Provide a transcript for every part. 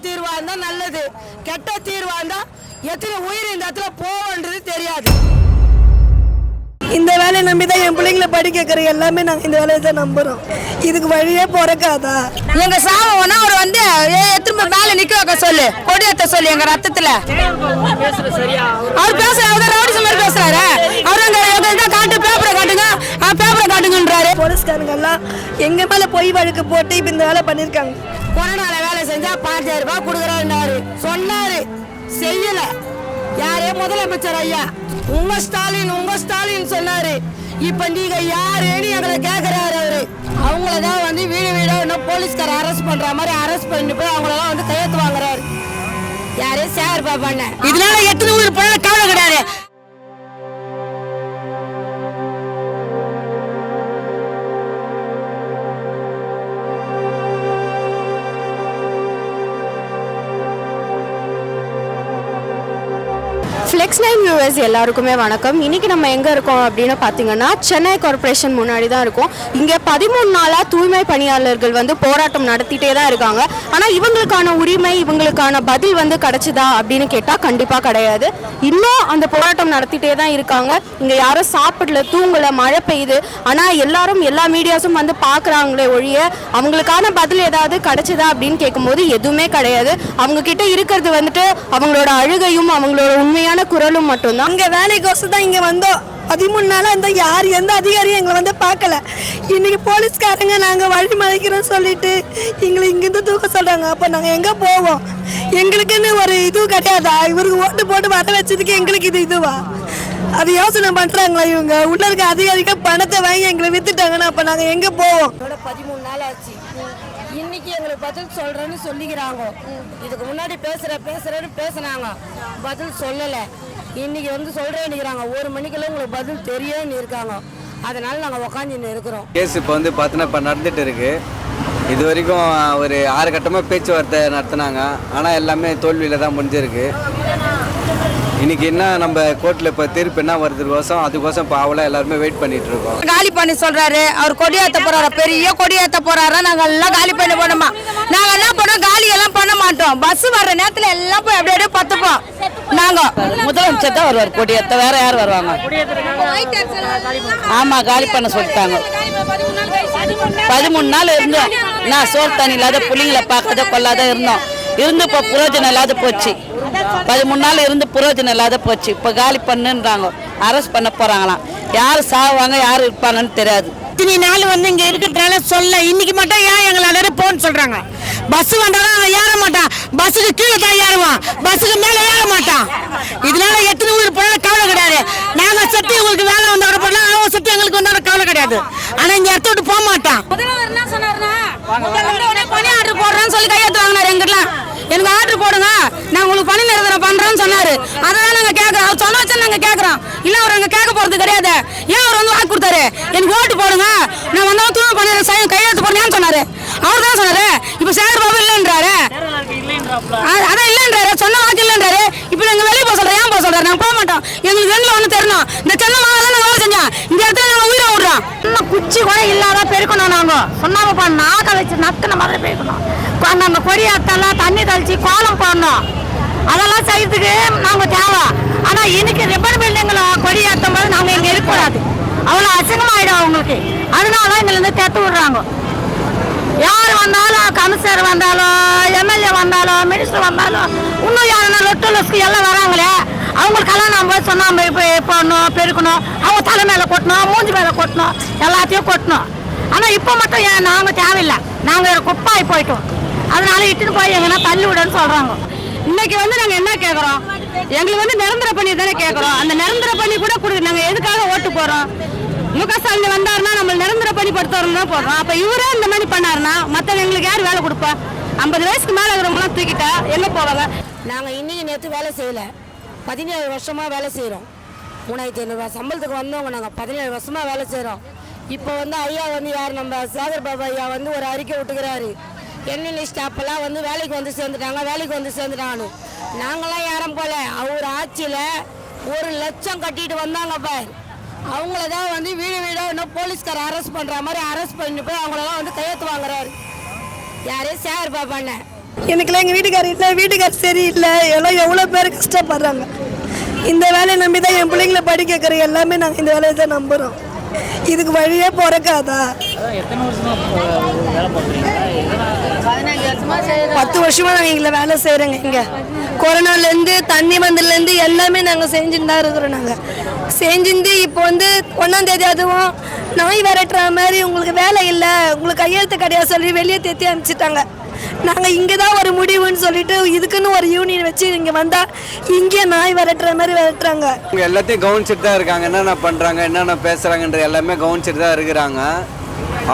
தீர்வா இருந்தா நல்லது, கெட்ட தீர்வா இருந்தா எத்தனை உயிர் இந்த இடத்துல போவன்றது தெரியாது. இந்த வேலையை நம்பி தான் என் பிள்ளைங்களை படிக்க வைக்கிற எல்லாமே நாங்கள் இந்த வேலையை தான் நம்புறோம். இதுக்கு வழியே பிறக்காதா? எங்க சாவனா அவர் வந்து திரும்ப மேல நிக்க வைக்க சொல்லு, கொடியேற்ற சொல்லு. எங்க ரத்தத்துல அவர் பேசுறாரு, ரவுடிஸ் மாதிரி பேசுறாரு. அவர் அந்த காட்டு பேப்பரை காட்டுங்க, பேப்பரை காட்டுங்கன்றாரு. போலீஸ்காரங்க எல்லாம் எங்க மேல பொய் வழக்கு போட்டு இப்ப இந்த வேலை பண்ணிருக்காங்க. கொரோனால வேலை செஞ்சா 5000 ரூபாய் கொடுக்குறாரு சொன்னாரு, செய்யல. யாரே முதலமைச்சர் ஐயா உங்க ஸ்டாலின் சொன்னாரு. இப்ப நீங்க யாருன்னு எங்களை கேக்குறாரு அவரு. அவங்களதான் வந்து வீடு வீடா இன்னும் போலீஸ்கார அரெஸ்ட் பண்ற மாதிரி அரெஸ்ட் பண்ணி போய் அவங்களெல்லாம் வந்து கையெழுத்து வாங்குறாரு. யாரே சேர் பாப்பாண்ண. இதனால 800 பணம் கவலை கிடையாது. ஃப்ளெக்ஸ் 9 வியூவர்ஸ் எல்லாருக்குமே வணக்கம். இன்றைக்கி நம்ம எங்கே இருக்கோம் அப்படின்னு பார்த்தீங்கன்னா சென்னை கார்ப்பரேஷன் முன்னாடி தான் இருக்கோம். இங்கே 13 நாளாக தூய்மை பணியாளர்கள் வந்து போராட்டம் நடத்திட்டே தான் இருக்காங்க. ஆனால் இவங்களுக்கான உரிமை, இவங்களுக்கான பதில் வந்து கிடச்சிதா அப்படின்னு கேட்டால் கண்டிப்பாக கிடையாது. இன்னும் அந்த போராட்டம் நடத்திட்டே தான் இருக்காங்க. இங்கே யாரும் சாப்பிடல, தூங்கலை, மழை பெய்யுது. ஆனால் எல்லாரும் எல்லா மீடியாஸும் வந்து பார்க்குறாங்களே ஒழிய அவங்களுக்கான பதில் ஏதாவது கிடச்சிதா அப்படின்னு கேட்கும்போது எதுவுமே கிடையாது. அவங்கக்கிட்ட இருக்கிறது வந்துட்டு அவங்களோட அழுகையும் அவங்களோட உண்மையான குரலும் மட்டும்தான். அங்க வேலைக்கோசம் தான் இங்க வந்தோம். 13 நாளா இந்த யார் எந்த அதிகாரியும் எங்களை வந்து பார்க்கல. இன்னைக்கு போலீஸ்காரங்க நாங்க வழி மறைக்கிறோம் சொல்லிட்டு எங்களை இங்கிருந்து தூக்க சொல்றாங்க. அப்ப நாங்க எங்க போவோம்? எங்களுக்குன்னு ஒரு இது கிடையாதா? இவருக்கு ஓட்டு போட்டு வர வச்சதுக்கு எங்களுக்கு இதுவா? அது யோசனை பண்றாங்களா இவங்க? உள்ள இருக்க அதிகாரிகள் பணத்தை வாங்கி எங்களை வித்துட்டாங்கன்னா அப்ப நாங்க எங்க போவோம்? 13 நாள் ஆச்சு. இன்னைக்கு எங்களுக்கு பதில் சொல்றேன்னு சொல்லிக்கிறாங்க. இதுக்கு முன்னாடி பேசுறேன்னு பேசினாங்க, பதில் சொல்லல. இன்னைக்கு வந்து சொல்றேன்னுக்கிறாங்க. 1 மணிக்கெல்லாம் உங்களுக்கு பதில் தெரியும்னு இருக்காங்க. அதனால நாங்கள் உக்காந்துன்னு இருக்கிறோம். கேஸ் இப்போ வந்து பார்த்தோன்னா இப்போ நடந்துட்டு இருக்கு. இது வரைக்கும் ஒரு 6 கட்டமாக பேச்சுவார்த்தை நடத்தினாங்க. ஆனால் எல்லாமே தோல்வியில் தான் முடிஞ்சிருக்கு. இன்னைக்கு என்ன நம்ம கோர்ட்டில் இப்போ தீர்ப்பு என்ன வருதுக்கோசம் அதுக்கோசம் இப்போ அவளை எல்லாருமே வெயிட் பண்ணிட்டு இருக்கோம். காலி பண்ணி சொல்றாரு, அவர் கொடியேற்ற போறாரு, பெரிய கொடியேற்ற போறாரு. நாங்க எல்லாம் காலி பண்ணி போனோமா? நாங்க என்ன பண்ணோம்? காலி எல்லாம் பண்ண மாட்டோம். பஸ் வர்ற நேரத்துல எல்லாம் போய் அப்படியே பத்துப்போம். நாங்க முதலமைச்சர் தான் வருவார் கொடியேற்ற, வேற யார் வருவாங்க? ஆமா, காலி பண்ண சொல்லிட்டாங்க. 13 நாள் இருந்தோம். நான் சோறு தண்ணி இல்லாத பிள்ளைங்களை பார்க்காத கொள்ளாத இருந்தோம். இருந்து இப்போ புரோஜனம் இல்லாத போச்சு. 13 நாள் இருந்து புரோஜனம் இல்லாத போச்சு. இப்போ காலி பண்ணுன்றாங்க, அரெஸ்ட் பண்ண போறாங்களாம். யார் சாவாங்க யார் இருப்பாங்கன்னு தெரியாது. இத்தனை நாள் வந்து இங்க இருக்கிறதுனால சொல்ல, இன்னைக்கு மட்டும் ஏன் எங்களை எல்லாரும் போன்னு சொல்றாங்க? பஸ் வந்தாலும் அவன் ஏற மாட்டான், பஸ்ஸுக்கு கீழே தான் ஏறுவான், பஸ்ஸுக்கு மேல ஏற மாட்டான். இதனால 800 பணம் கவலை கிடையாது. நாங்க சத்தி உங்களுக்கு வேலை வந்தவரை பண்ணலாம், அவன் சத்தி எங்களுக்கு வந்தவரை கவலை கிடையாது. ஆனா இந்த இடத்த விட்டு போக மாட்டான். என்ன சொன்னாருன்னா பணி ஆர்டர் போடுறேன்னு சொல்லி கையெழுத்து வாங்கினாரு. எங்கிட்டலாம் எனக்கு ஆர்டர் போடுங்க, நான் உங்களுக்கு பணி நிறுவனம் பண்றேன்னு சொன்னாரு. அதான் நாங்க கேட்கறோம். அவர் சொன்ன வச்சு நாங்க கேட்கறோம். இல்ல அவர் அங்க கேட்க போறது கிடையாது. ஏன் அவர் வந்து வாக்கு கொடுத்தாரு? எனக்கு ஓட்டு போடுங்க, நான் வந்தாலும் தூய்மை பண்ணி கையெழுத்து போடுறேன்னு சொன்னாரு. அவர் தான் சொன்னாரு. இப்ப சேகர் பாபு இல்லைன்றாரு, அதான் இல்லைன்றாரு, சொன்ன வாக்கு இல்லைன்றாரு. இப்ப நாங்க வெளியே போக சொல்றோம். ஏன் போக சொல்றாரு? நாங்க போக மாட்டோம். எங்களுக்கு ரெண்டுல ஒண்ணு தெரியணும். இந்த சென்னை மாவட்டம் நாங்க வேலை செஞ்சோம். இந்த இடத்துல நாங்க உயிரை விடுறோம். இன்னும் குச்சி கூட இல்லாத பெருக்கணும். நாங்க சொன்னாம நாக்க வச்சு நத்துன மாதிரி பெருக்கணும். நம்ம கொடியாத்தெல்லாம் தண்ணி தெளிச்சு கோலம் போடணும். அதெல்லாம் செய்யறதுக்கு நாங்க தேவை. ஆனா இன்னைக்கு ரிப்பன் பில்டிங்களை கொடியாற்றும் போது நாங்க இங்க இருக்கக்கூடாது. அவ்வளோ அசிங்கமாயிடும் அவங்களுக்கு. அதனால எங்களை வந்து தட்டு விடுறாங்க. யார் வந்தாலும், கமிஷனர் வந்தாலும், எம்எல்ஏ வந்தாலும், மினிஸ்டர் வந்தாலும், இன்னும் யாருன்னா லொட்டு எல்லாம் வராங்களே, அவங்களுக்கெல்லாம் நம்ம போய் சொன்னா போடணும், பெருக்கணும், அவங்க தலை மேலே கொட்டணும், மூஞ்சி மேலே கொட்டணும், எல்லாத்தையும் கொட்டணும். ஆனால் இப்போ மட்டும் ஏன் நாங்கள் தேவையில்லை, நாங்கள் குப்பாய் போயிட்டோம். அதனால இட்டுன்னு போய் எங்கன்னா தள்ளி விடுன்னு சொல்கிறாங்க. இன்னைக்கு வந்து நாங்கள் என்ன கேட்குறோம்? எங்களுக்கு வந்து நிரந்தர பணி தானே கேட்குறோம். அந்த நிரந்தர பணி கூட கொடுக்கு. நாங்கள் எதுக்காக ஓட்டு போகிறோம்? முக ஸ்டாலின் வந்தாருன்னா நம்ம நிரந்தர பணி படுத்துறோம் தான் போடுறோம். அப்போ இவரே இந்த மாதிரி பண்ணாருன்னா மற்றவங்க எங்களுக்கு யார் வேலை கொடுப்பா? 50 வயசுக்கு மேலே இருக்கிறவங்களாம் தூக்கிட்டா எங்கே போவாங்க? நாங்கள் இன்னைக்கு நேற்று வேலை செய்யலை, 17 வருஷமாக வேலை செய்கிறோம். 3500 சம்பளத்துக்கு வந்தவங்க. நாங்கள் 17 வருஷமாக வேலை செய்கிறோம். இப்போ வந்து ஐயா வந்து யார், நம்ம சேகர் பாபு ஐயா வந்து ஒரு அறிக்கை விட்டுக்கிறாரு. எண்ணெய் ஸ்டாப்பெல்லாம் வந்து வேலைக்கு வந்து சேர்ந்துட்டாங்க. நாங்களாம் யாரும் போல. அவர் ஆட்சியில் 1 லட்சம் கட்டிட்டு வந்தாங்க பார். அவங்கள தான் வந்து வீடு வீடாக இன்னும் போலீஸ்கார அரெஸ்ட் பண்ணுற மாதிரி அரெஸ்ட் பண்ணி போய் அவங்களெல்லாம் வந்து கையெழுத்து வாங்குறாரு. யாரே சேகர் பாபாண்ண. எனக்குலாம் எங்கள் வீட்டுக்காரர் இல்லை, வீட்டுக்காரர் சரியில்லை, எல்லாம் எவ்வளோ பேர் கஷ்டப்படுறாங்க. இந்த வேலையை நம்பி தான் என் பிள்ளைங்களை படிக்க வைக்கிற எல்லாமே நாங்கள் இந்த வேலையை தான் நம்புகிறோம். இதுக்கு வழியே பிறக்காதா? 10 வருஷமாக நாங்கள் இங்கே வேலை செய்கிறோங்க. இங்கே கொரோனாலேருந்து தண்ணி வந்ததுலேருந்து எல்லாமே நாங்கள் செஞ்சுட்டு தான் இருக்கிறோம். நாங்கள் செஞ்சுட்டு இப்போ வந்து 1ஆம் தேதி அதுவும் நாய் விரட்டுற மாதிரி உங்களுக்கு வேலை இல்லை, உங்களுக்கு கையெழுத்து கிடையாது சொல்லி வெளியே தேத்தி அனுப்பிச்சிட்டாங்க. நாங்கள் இங்கே தான் ஒரு முடிவுன்னு சொல்லிட்டு இதுக்குன்னு ஒரு யூனியன் வச்சு இங்கே வந்தால் இங்கே நாய் விரட்டுற மாதிரி விரட்டுறாங்க. இவங்க எல்லாத்தையும் கவனிச்சுட்டு தான் இருக்காங்க. என்னென்ன பண்ணுறாங்க, என்னென்ன பேசுகிறாங்கன்ற எல்லாமே கவனிச்சுட்டு தான் இருக்கிறாங்க.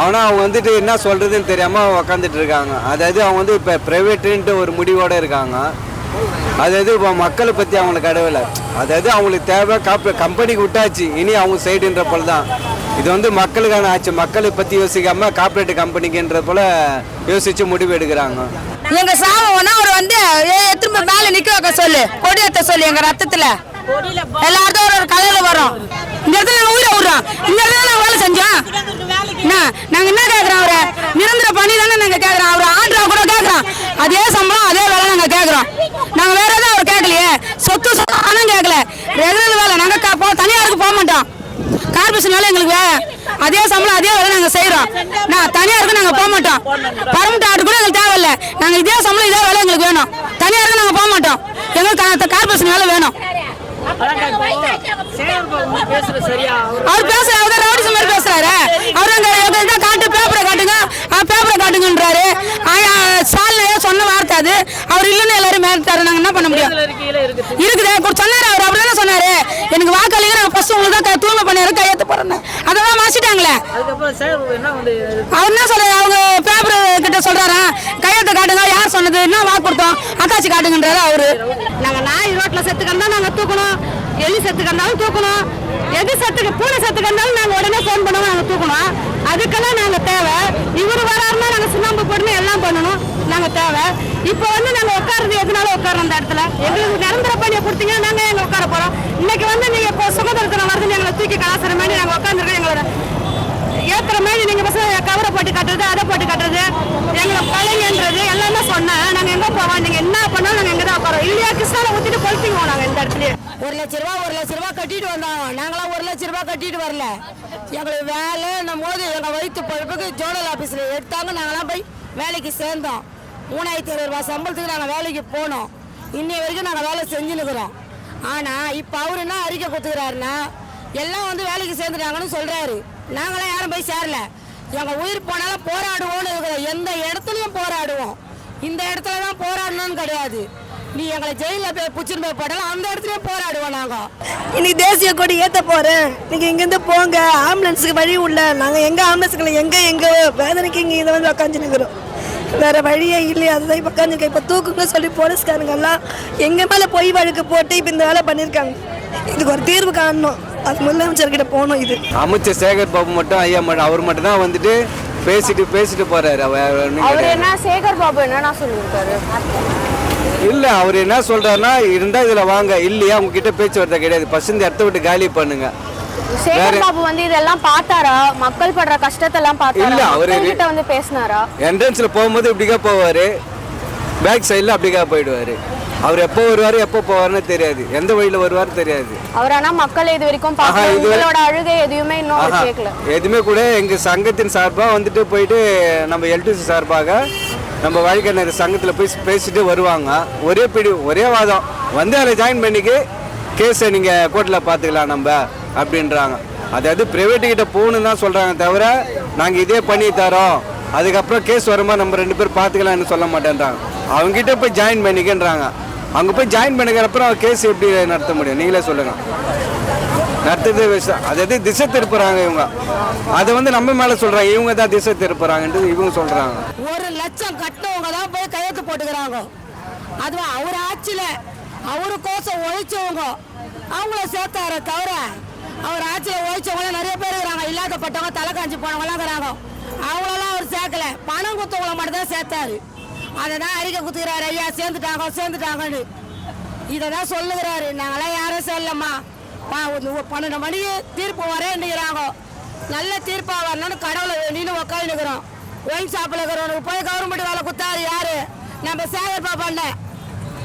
ஆனால் அவங்க வந்துட்டு என்ன சொல்கிறதுன்னு தெரியாமல் உக்காந்துட்டு இருக்காங்க. அதாவது அவங்க வந்து இப்போ ப்ரைவேட்டுன்ட்டு ஒரு முடிவோடு இருக்காங்க. அதாவது இப்போ மக்களை பற்றி அவங்களுக்கு கடவுளை, அதாவது அவங்களுக்கு தேவை கம்பெனிக்கு விட்டாச்சு, இனி அவங்க சைடுன்ற போல தான் இது வந்து மக்களுக்கான ஆச்சு. மக்களை பற்றி யோசிக்காமல் கார்பரேட் கம்பெனிக்குன்ற போல் யோசித்து முடிவு எடுக்கிறாங்க. எங்கள் சாவம்னா அவர் வந்து திரும்ப மேலே நிற்க வைக்க சொல்லு, கொடி ஏற்ற சொல்லு. எங்கள் ரத்தத்தில் எல்லாருக்கும் ஒரு கதையில் வரும். இந்த இடத்துல நாங்கள் உயிரை விடுறோம், இந்த இடத்துல நாங்கள் வேலை செஞ்சோம். நாங்கள் என்ன கேட்குறோம்? அவரை நிரந்தர பணி தானே நாங்கள் கேட்குறோம். அவர் ஆண்டரா கூட கேட்குறோம், அதே சம்பளம் அதே வேலை நாங்கள் கேட்குறோம். நாங்கள் வேற எதுவும் அவர் கேட்கலையே, சொத்து பணம் கேட்கல, ரெகுலர் வேலை. நாங்கள் தனியாருக்கு போக மாட்டோம், கார்பரேஷன் வேலை எங்களுக்கு வேலை, அதே சம்பளம் அதே வேலை நாங்கள் செய்கிறோம். தனியாருக்கு நாங்கள் போக மாட்டோம், பர்மனெண்ட் ஆர்டர் கூட எங்களுக்கு தேவையில்லை. நாங்கள் இதே சம்பளம் இதே வேலை எங்களுக்கு வேணும். தனியாருக்கு நாங்கள் போக மாட்டோம், எங்களுக்கு கார்பரேஷன் வேலை வேணும். அவர் பேசுற அவர் ரவுடிஸ் மாதிரி பேசுறாரு. அவர் அங்க காட்டு பேப்பரை காட்டுங்க, பேப்பரை காட்டுங்கன்றாரு. சால்னையா சொன்ன வார்த்தை அது. அவர் இல்லைன்னு எல்லாரும் மேட்டாரு. நாங்க என்ன பண்ண முடியும்? இருக்குது சொன்னாரு. அவர் அப்படிதானே சொன்னாரு, எனக்கு வாக்களிங்க, நாங்க ஃபர்ஸ்ட் உங்களுக்கு தான் தூய்மை பண்ணியாரு, கையெழுத்து போறேன்னு. அதெல்லாம் மாசிட்டாங்களே. அவர் என்ன சொல்றாரு? அவங்க பேப்பர் கிட்ட சொல்றாரா, கையெழுத்து காட்டுங்க, யார் சொன்னது, என்ன வாக்கு கொடுத்தோம், அத்தாச்சி காட்டுங்கன்றாரு அவரு. நாங்கள் நாய் ரோட்டில் செத்து கண்டா நாங்கள் தூக்கணும், எலி செத்து கண்டாலும் தூக்கணும், எது செத்து பூனை செத்து கண்டாலும் நாங்கள் உடனே ஃபோன் பண்ணுவோம், நாங்கள் தூக்கணும். அதுக்கெல்லாம் நாங்கள் தேவை. இவர் வராருன்னா நாங்கள் சுண்ணாம்பு போட்டு எல்லாம் பண்ணணும், நாங்கள் தேவை. இப்போ வந்து நாங்கள் உட்காருறது எதுனாலும் உட்காரோம் அந்த இடத்துல. எங்களுக்கு நிரந்தர பணியை கொடுத்தீங்கன்னா நாங்கள் எங்கே உட்கார போகிறோம்? இன்னைக்கு வந்து நீங்கள் இப்போ சுகந்திரத்தில் வருதுன்னு எங்களை தூக்கி கலாசுற மாதிரி நாங்கள் உட்காந்துருக்கோம். எங்களோட ஏற்றுற மாதிரி நீங்கள் பஸ் கவரை போட்டு கட்டுறது, அதை போட்டு கட்டுறது, எங்களை பழையன்றது எல்லாமே சொன்னேன். நாங்கள் எங்கே போவோம்? நீங்கள் என்ன பண்ணாலும் நாங்கள் எங்கே தான் உட்காரோம். இல்லையா கிருஷ்ணாவில் ஊற்றிட்டு கொளுத்திக்குவோம் நாங்கள் இந்த இடத்துல. 1 லட்ச ரூபா கட்டிட்டு வந்தாங்க. நாங்களாம் 1 லட்ச ரூபா கட்டிட்டு வரல. எங்களுக்கு வேலை நம்ம போது எங்கள் வயிற்று பழுப்புக்கு ஜோனல் ஆஃபீஸில் எடுத்தாங்க. நாங்களாம் போய் வேலைக்கு சேர்ந்தோம். 3700 ரூபா சம்பளத்துக்கு நாங்கள் வேலைக்கு போனோம். இன்னைய வரைக்கும் நாங்கள் வேலை செஞ்சுன்னுக்குறோம். ஆனால் இப்போ அவர் என்ன அறிக்கை கொடுத்துக்கிறாருன்னா, எல்லாம் வந்து வேலைக்கு சேர்ந்துட்டாங்கன்னு சொல்கிறாரு. நாங்களாம் யாரும் போய் சேரல. எங்கள் உயிர் போனாலும் போராடுவோம்னு இருக்கிறோம். எந்த இடத்துலையும் போராடுவோம். இந்த இடத்துல தான் போராடணும்னு கிடையாது. நீ எங்களை ஜெயிலில் போய் பிடிச்சின்னு போய் போட்டாலும் அந்த இடத்துலயே போராடுவோம். நாங்கள் இன்னைக்கு தேசிய கொடி ஏற்ற போகிறேன். நீங்கள் இங்கேருந்து போங்க, ஆம்புலன்ஸுக்கு வழி உள்ள. நாங்கள் எங்கே ஆம்புலன்ஸுக்குள்ள எங்கே வேதனைக்கு இங்கே இதை வந்து உக்காந்துனுக்குறோம். வேறு வழியே இல்லையா? அதுதான் இப்போ உட்காந்துருக்கேன். இப்போ தூக்குங்க சொல்லி போலீஸ்காரங்கெல்லாம் எங்கள் மேலே பொய் வழக்கு போட்டு இப்போ இந்த வேலை பண்ணியிருக்காங்க. இதுக்கு ஒரு தீர்வு காணணும். அது முதலமைச்சர்கிட்ட போகணும். இது அமைச்சர் சேகர் பாபு மட்டும், ஐயா மட்டும், அவர் மட்டும் தான் வந்துட்டு பேசிட்டு போறாரு. அவர் என்ன சேகர் பாபு என்ன சொல்லியிருக்காரு? இல்லை, அவர் என்ன சொல்றாருன்னா, இருந்தால் இதில் வாங்க, இல்லையா உங்ககிட்ட பேச்சுவார்த்தை கிடையாது, ஃபர்ஸ்ட் இந்த இடத்த விட்டு காலி பண்ணுங்க. சேகர் பாபு வந்து இதெல்லாம் பார்த்தாரா? மக்கள் படுற கஷ்டத்தெல்லாம் பார்த்தாரா? இல்ல, அவரு கிட்ட வந்து பேசினாரா? என்ட்ரன்ஸ்ல போகும்போது இப்படிக்கா போவாரு, பேக் சைடில் அப்படிக்கா போயிடுவாரு. அவர் எப்போ வருவாரு எப்போ போவாருன்னு தெரியாது, எந்த வழியில் வருவாரு தெரியாது. அவர் ஆனால் மக்களை இது வரைக்கும் உங்களோட அழுகை எதுவுமே இன்னும் கேட்கல. எதுவுமே கூட எங்கள் சங்கத்தின் சார்பாக வந்துட்டு போயிட்டு நம்ம எல்டிசி சார்பாக நம்ம வழக்கறிஞர் சங்கத்தில் போய் பேசிட்டு வருவாங்க. ஒரே வாதம் வந்து அதில் ஜாயின் பண்ணிக்கு கேஸை நீங்கள் கோர்ட்டில் பார்த்துக்கலாம் நம்ம அப்படின்றாங்க. அதாவது ப்ரைவேட்டுக்கிட்ட போகணுன்னு தான் சொல்கிறாங்க தவிர, நாங்கள் இதே பண்ணி தரோம், அதுக்கப்புறம் கேஸ் வருமா நம்ம 2 பேர் பார்த்துக்கலாம்னு சொல்ல மாட்டேன்றாங்க. அவங்ககிட்ட போய் ஜாயின் பண்ணிக்கன்றாங்க. அங்கே போய் ஜாயின் பண்ணிக்கிறப்பறம் கேஸ் எப்படி நடத்த முடியும்? நீங்களே சொல்லுங்கள். நடத்துறது அதாவது திசை திருப்புறாங்க இவங்க. அதை வந்து நம்ம மேலே சொல்கிறாங்க, இவங்க தான் திசை திருப்புறாங்கன்ட்டு இவங்க சொல்கிறாங்க. 1 லட்சம் கட்டவங்க தான் போய் கையெழுத்து போட்டுக்கிறாங்க. அதுவும் அவர் ஆட்சியில் அவருக்கோசம் உழைச்சவங்க அவங்கள சேர்த்தார தவிர, அவர் ஆட்சியில் உழைச்சவங்கள நிறைய பேர் இருக்கிறாங்க. இல்லாதப்பட்டவங்க, தலை காஞ்சி போனவங்களாம் இருக்கிறாங்க. அவங்களெல்லாம் அவர் சேர்க்கல, பணம் கொடுத்தவங்கள மட்டும் தான் சேர்த்தாரு. அதை தான் அறிக்கை கொடுத்துக்கிறாரு, ஐயா சேர்ந்துட்டாங்கன்னு இதை தான் சொல்லுகிறாரு. நாங்களாம் யாரும் சொல்லம்மா, 12 மணிக்கு தீர்ப்பு வரேன்னுக்கிறாங்க. நல்ல தீர்ப்பாக வரணும்னு கடவுளை வேண்டின்னு உட்காந்துக்கிறோம். ஒயின் ஷாப்பில் இருக்கிறவனுக்கு போய் கவர்மெண்ட் வேலை கொடுத்தாரு யாரு? நம்ம சேகர் பாப்பாண்ட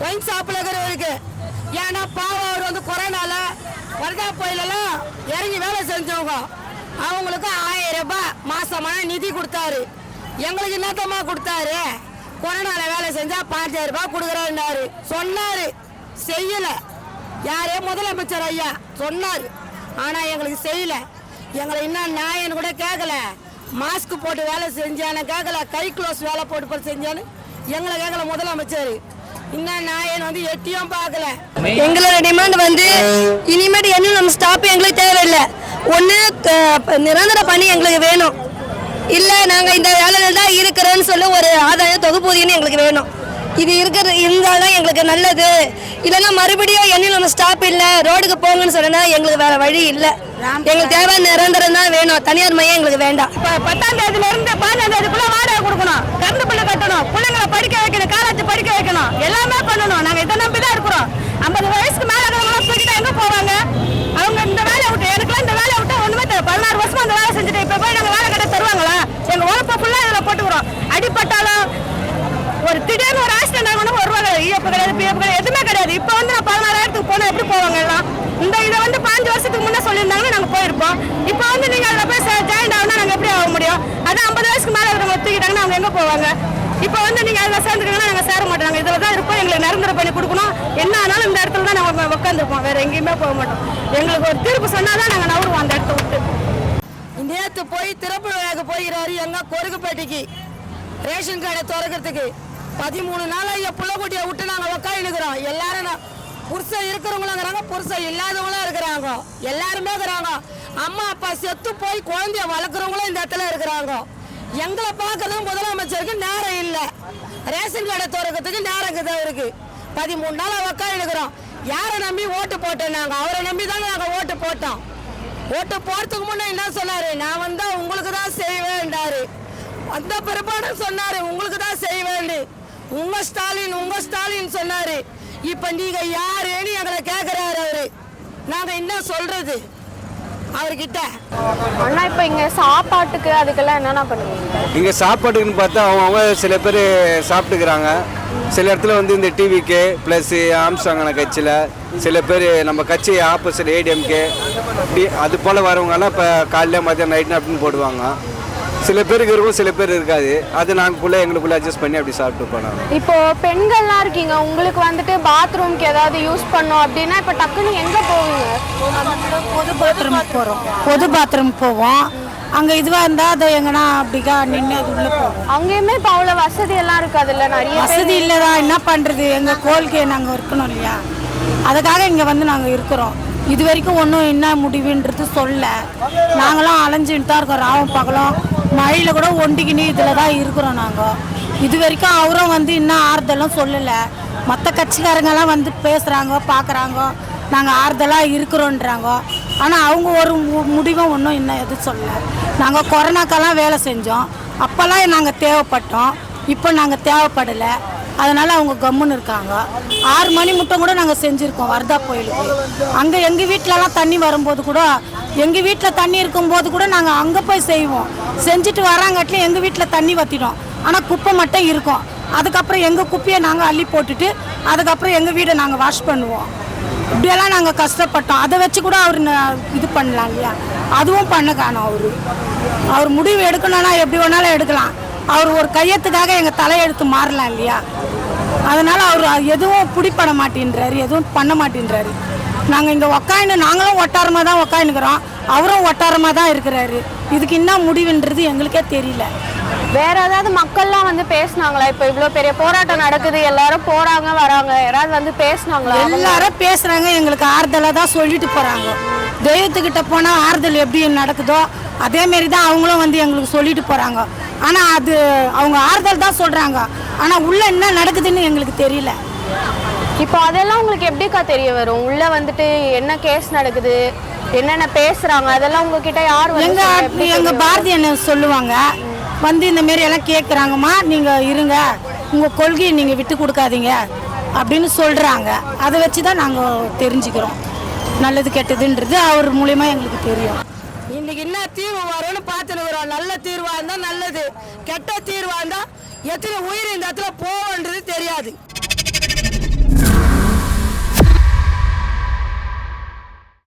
ஒயின் ஷாப்பில் இருக்கிறவருக்கு. ஏன்னா பாவம் அவர் வந்து கொரோனால வருதா புயலெல்லாம் இறங்கி வேலை செஞ்சவங்க. அவங்களுக்கு 1000 ரூபாய் மாசமான நிதி கொடுத்தாரு. எங்களுக்கு என்னத்தமா கொடுத்தாரு? கொரோனால வேலை செஞ்சா 5000 ரூபாய் கொடுக்குறாரு சொன்னாரு. செய்யல. யாரே முதலமைச்சர் ஐயா சொன்னாரு. ஆனா எங்களுக்கு செய்யல. எங்களை இன்னும் நியாயம் கூட கேட்கல. மாஸ்க் போட்டு வேலை செஞ்சானு கேட்கல. கை க்ளோஸ் வேலை போட்டு செஞ்சான்னு எங்களை கேட்கல முதலமைச்சர். இன்னும் நியாயம் வந்து எட்டியும் பார்க்கல. எங்களோட டிமாண்ட் வந்து இனிமேட்டு என்ன நம்ம ஸ்டாப் எங்களுக்கு தேவையில்லை. ஒன்று நிரந்தர பணி எங்களுக்கு வேணும். இல்லை நாங்கள் இந்த வேலையில தான் இருக்கிறோன்னு சொல்ல ஒரு ஆதாய தொகுப்பூதியன்னு எங்களுக்கு வேணும். இது இருந்தால் தான் எங்களுக்கு நல்லது. இல்லைன்னா மறுபடியும் என்ன நம்ம ஸ்டாப் இல்லை ரோடுக்கு போங்கன்னு சொன்னா எங்களுக்கு வேற வழி இல்லை. எங்களுக்கு தேவை நிரந்தரம் தான் வேணும். தனியார் மையம் எங்களுக்கு வேண்டாம். இப்போ 10ஆம் தேதியிலிருந்து 15ஆம் தேதிக்குள்ள வாடகை கொடுக்கணும். கரண்ட் பில்லு கட்டணும். பிள்ளைங்களை படிக்க வைக்கணும். காலேஜ் படிக்க வைக்கணும். எல்லாமே பண்ணணும். நாங்கள் இதை நம்பி தான் இருக்கிறோம். 50 வயசுக்கு மேலே இருக்கிறவங்க தூக்கிட்டு எங்கே போவாங்க? அவங்க இந்த வேலையை விட்டு எனக்குலாம் இந்த வேலையை விட்டு ஒன்றுமே 16 வருஷமா அந்த வேலை செஞ்சுட்டு இப்போ போய் நாங்கள் வேலை கட்ட தருவாங்களா? எங்கள் உழைப்பை ஃபுல்லாக இதில் போட்டுக்கிறோம். அடிப்பட்டாலும் ஒரு திடீர்னு ஒரு ஆக்சிடென்ட் ஆகணும் வருவாங்க. இஎஃப் கிடையாது, பிஎஃப் கிடையாது, எதுவுமே கிடையாது. இப்போ வந்து நான் 16,000க்கு போனால் எப்படி போவாங்க எல்லாம்? இதை வந்து 5 வருஷத்துக்கு முன்னே சொல்லியிருந்தாங்கன்னா நாங்கள் போயிருப்போம். இப்போ வந்து நீங்கள் அதில் போய் ஜாயின் ஆகணும்னா நாங்கள் எப்படி ஆக முடியும்? அது 50 வயசுக்கு மேலே இருக்கிறவங்க தூக்கிட்டாங்கன்னா அவங்க எங்கே போவாங்க? இப்போ வந்து நீங்கள் அதில் சேர்ந்துக்கணும்னா நாங்கள் சேர மாட்டோம். நாங்கள் இதில் தான் இருப்போம். எங்களுக்கு நிரந்தர பண்ணி கொடுக்கணும். என்ன ஆனாலும் இந்த இடத்துல தான் நாங்கள் உட்காந்துருப்போம். வேறு எங்கேயுமே போக மாட்டோம். எங்களுக்கு ஒரு தீர்ப்பு சொன்னால் தான் நாங்கள் நவருவோம் அந்த இடத்த விட்டு. நேற்று போய் திறப்புழாவுக்கு போகிறாரு எங்கள் கொருக்குப்பேட்டைக்கு ரேஷன் கார்டை திறக்கிறதுக்கு. 13 நாளாக என் புள்ளக்குட்டியை விட்டு நாங்கள் உட்காந்துக்கிறோம். எல்லாரும் புருஷன் இருக்கிறவங்களும் இருக்கிறாங்க, புருஷன் இல்லாதவங்களும் இருக்கிறாங்க. எல்லாருமே இருக்கிறாங்க. அம்மா அப்பா செத்து போய் குழந்தைய வளர்க்குறவங்களும் இந்த இடத்துல இருக்கிறாங்க. எங்களை பார்க்கறதும் முதலமைச்சருக்கு நேரம் இல்லை. ரேஷன் கார்டை திறக்கிறதுக்கு நேரம் இருக்குது அவருக்கு. 13 நாளாக உட்காந்துக்கிறோம். யாரை நம்பி ஓட்டு போட்டோம்? நாங்கள் அவரை நம்பி தானே நாங்கள் ஓட்டு போட்டோம். ஓட்டு போகிறதுக்கு முன்னே என்ன சொன்னார்? நான் வந்தா உங்களுக்கு தான் செய்வேன்டாரு. அந்த பிற்பாடு சொன்னாரு உங்களுக்கு தான் செய்வேன்னு. உங்க ஸ்டாலின் சொன்னாரு. இப்ப நீங்க யாருன்னு எங்களை கேக்குறாரு அவரு. நாங்க என்ன சொல்றது அவர்கிட்ட? அண்ணா இப்போ இங்கே சாப்பாட்டுக்கு அதுக்கெல்லாம் என்னென்ன பண்ணுவீங்க? இங்கே சாப்பாட்டுக்குன்னு பார்த்தா அவங்க சில பேர் சாப்பிட்டுக்கிறாங்க. சில இடத்துல வந்து இந்த டிவிக்கு ப்ளஸ் ஆம்சாங்கான கட்சியில் சில பேர் நம்ம கட்சி ஆப்போசிட் ஏடிஎம்கே அது போல் வரவங்கலாம் இப்போ காலையில் மதியம் நைட்னு அப்படின்னு போடுவாங்க. சில பேருக்கு இருக்கும், சில பேர் இருக்காது. அது நாங்களுக்குள்ளே எங்களுக்குள்ளே அட்ஜஸ்ட் பண்ணி அப்படி சாப்பிட்டு போனோம். இப்போ பெண்கள்லாம் இருக்கீங்க, உங்களுக்கு வந்துட்டு பாத்ரூம்க்கு ஏதாவது யூஸ் பண்ணோம் அப்படின்னா இப்போ டக்குன்னு எங்கே போவீங்க? பொது பாத்ரூமுக்கு போகிறோம். பொது பாத்ரூம் போவோம். அங்கே இதுவாக இருந்தால் அதை எங்கன்னா அப்படிக்கா நின்று அது உள்ளே போவோம். அங்கேயுமே இப்போ அவ்வளோ வசதி எல்லாம் இருக்காதுல்ல? நிறைய வசதி இல்லைதான். என்ன பண்ணுறது? எங்கள் கோரிக்கையை நாங்கள் இருக்கணும் இல்லையா? அதுக்காக இங்கே வந்து நாங்கள் இருக்கிறோம். இது வரைக்கும் ஒன்றும் என்ன முடிவுன்றது சொல்ல. நாங்களாம் அலைஞ்சிட்டு தான் இருக்கோம். ராவம் பகலும் மழையில் கூட ஒண்டிக்கின்னு இதில் தான் இருக்கிறோம் நாங்கள். இது வரைக்கும் அவரும் வந்து இன்னும் ஆறுதலும் சொல்லலை. மற்ற கட்சிக்காரங்கெல்லாம் வந்து பேசுகிறாங்க, பார்க்குறாங்க, நாங்கள் ஆறுதலாக இருக்கிறோன்றாங்க. ஆனால் அவங்க ஒரு முடிவும் ஒன்றும் இன்னும் எதுவும் சொல்லலை. நாங்கள் கொரோனாக்கெல்லாம் வேலை செஞ்சோம். அப்போல்லாம் நாங்கள் தேவைப்பட்டோம். இப்போ நாங்கள் தேவைப்படலை. அதனால் அவங்க கம்முன்னு இருக்காங்க. 6 மணி மட்டும் கூட நாங்கள் செஞ்சுருக்கோம் வரதா புயலுக்கு. அங்கே எங்கள் வீட்டிலலாம் தண்ணி வரும்போது கூட, எங்கள் வீட்டில் தண்ணி இருக்கும்போது கூட நாங்கள் அங்கே போய் செய்வோம். செஞ்சுட்டு வராங்காட்டிலும் எங்கள் வீட்டில் தண்ணி வற்றிடும். ஆனால் குப்பை மட்டும் இருக்கும். அதுக்கப்புறம் எங்கள் குப்பையை நாங்கள் அள்ளி போட்டுட்டு அதுக்கப்புறம் எங்கள் வீடை நாங்கள் வாஷ் பண்ணுவோம். இப்படியெல்லாம் நாங்கள் கஷ்டப்பட்டோம். அதை வச்சு கூட அவர் இது பண்ணலாம் இல்லையா? அதுவும் பண்ண காணும். அவர் முடிவு எடுக்கணும்னா எப்படி வேணாலும் எடுக்கலாம். அவர் ஒரு கையெழுத்துக்காக எங்கள் தலையெழுத்து மாறலாம் இல்லையா? அதனால் அவர் எதுவும் பிடிப்பட மாட்டேன்றாரு, எதுவும் பண்ண மாட்டேன்றாரு. நாங்கள் இங்கே உக்காந்து நாங்களும் ஒட்டாரமாக தான் உக்காந்துக்கிறோம். அவரும் ஒட்டாரமாக தான் இருக்கிறாரு. இதுக்கு என்ன முடிவுன்றது எங்களுக்கே தெரியல. வேற ஏதாவது மக்கள்லாம் வந்து பேசினாங்களா? இப்போ இவ்வளோ பெரிய போராட்டம் நடக்குது, எல்லாரும் போகிறாங்க வராங்க, யாராவது வந்து பேசினாங்களா? எல்லாரும் பேசுகிறாங்க. எங்களுக்கு ஆறுதலாக தான் சொல்லிட்டு போகிறாங்க. தெய்வத்துக்கிட்ட போனால் ஆறுதல் எப்படி நடக்குதோ அதேமாரி தான் அவங்களும் வந்து எங்களுக்கு சொல்லிட்டு போகிறாங்க. ஆனால் அது அவங்க ஆறுதல் தான் சொல்கிறாங்க. ஆனால் உள்ளே என்ன நடக்குதுன்னு எங்களுக்கு தெரியல. இப்போ அதெல்லாம் உங்களுக்கு எப்படிக்கா தெரிய வரும்? உள்ளே வந்துட்டு என்ன கேஸ் நடக்குது, என்னென்ன பேசுகிறாங்க, அதெல்லாம் உங்ககிட்ட யார்? எங்கள் பாரதி என்ன சொல்லுவாங்க வந்து இந்தமாரி எல்லாம் கேட்குறாங்கம்மா, நீங்கள் இருங்க, உங்கள் கொள்கையை நீங்கள் விட்டு கொடுக்காதீங்க அப்படின்னு சொல்கிறாங்க. அதை வச்சு தான் நாங்கள் தெரிஞ்சுக்கிறோம் நல்லது கெட்டதுன்றது. அவர் மூலயமா எங்களுக்கு தெரியும். இன்னைக்கு என்ன தீர்வு வரும்னு பார்த்துனுக்குறோம். நல்ல தீர்வாக இருந்தால் நல்லது, கெட்ட தீர்வாக இருந்தால் எத்தனை உயிர் இந்த இடத்துல போவோன்றது தெரியாது.